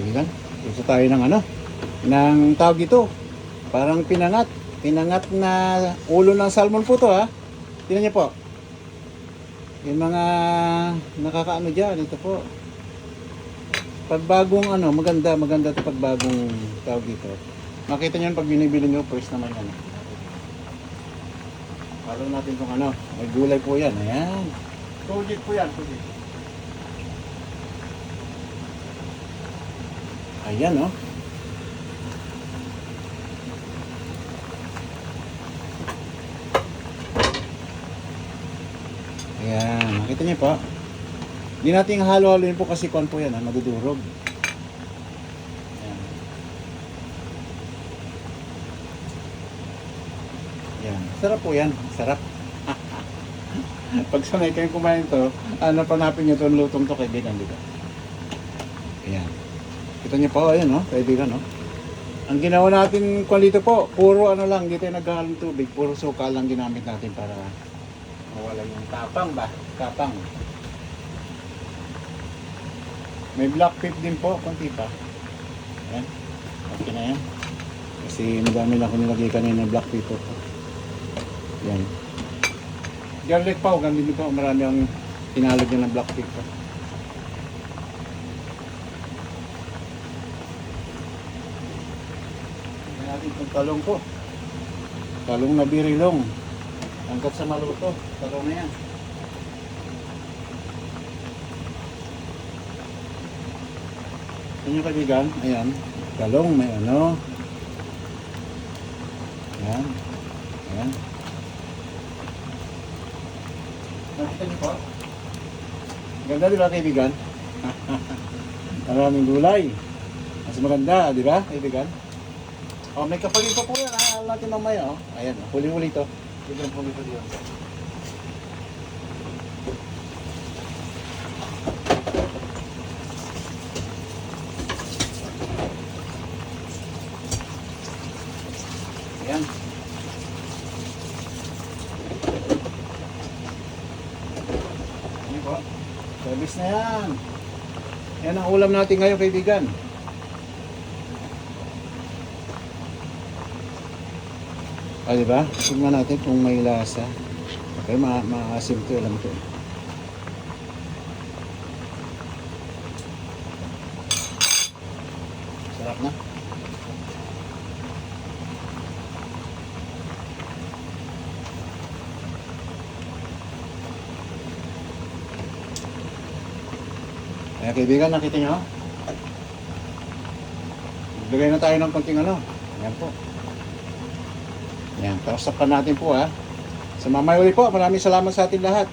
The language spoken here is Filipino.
kaibigan. Gusto tayo ng ano, ng tawag ito. Parang pinangat. Pinangat na ulo ng salmon po to ha. Tingnan niyo po. Yung mga nakakaano dyan, ito po. Pagbagong ano, maganda ito pagbagong tawag dito. Makita niyo pag binibili niyo first naman ano. Palo natin kung ano, may gulay po yan. Ayan. Tujik po yan, tujik. Ayan oh. Ayan, nakita niyo po. Hindi natin halo-haloin po kasi kon po yan, ha? Madudurog. Ayan. Ayan. Sarap po yan, sarap. Pag sanay kayong kumain to, ano panapin nyo itong lutong to kaibigan, di ba? Ayan. Kita niyo po, ayan no, kaibigan no. Ang ginawa natin kung dito po, puro ano lang, dito yung naghahalong tubig, puro suka lang ginamit natin para mawala yung tapang ba? Tapang. May black pepper din po, konti pa. Ayan. Okay na yan. Kasi madami lang ako nilagay kanina ng black pepper po. Ayan. Garlic pa, ganun din po. Marami ang tinalagyan ng black pepper. Ayan natin itong talong po. Talong na birilong. Hanggat sa maluto. Talong na yan. Yung kaibigan, ayan, talong, may ano, ayan, ayan. Nakita niyo po? Ganda di ba kaibigan? Maraming gulay. Mas maganda, di ba kaibigan? O, may kapalit pa po yan, alam natin mamaya, o. Ayan, huli-huli to. Biglang huli to diyan. Ayan. Ayan po. Service na yan. Yan ang ulam natin ngayon kaibigan. Diba? Tingnan natin kung may lasa. Okay, maasim to. Alam to. Sarap na. Ayan kaibigan, nakita nyo? Maglagay na tayo ng konting ano. Ayan po. Ayan, tawasapan natin po ha. Sa mamay uli po, maraming salamat sa ating lahat.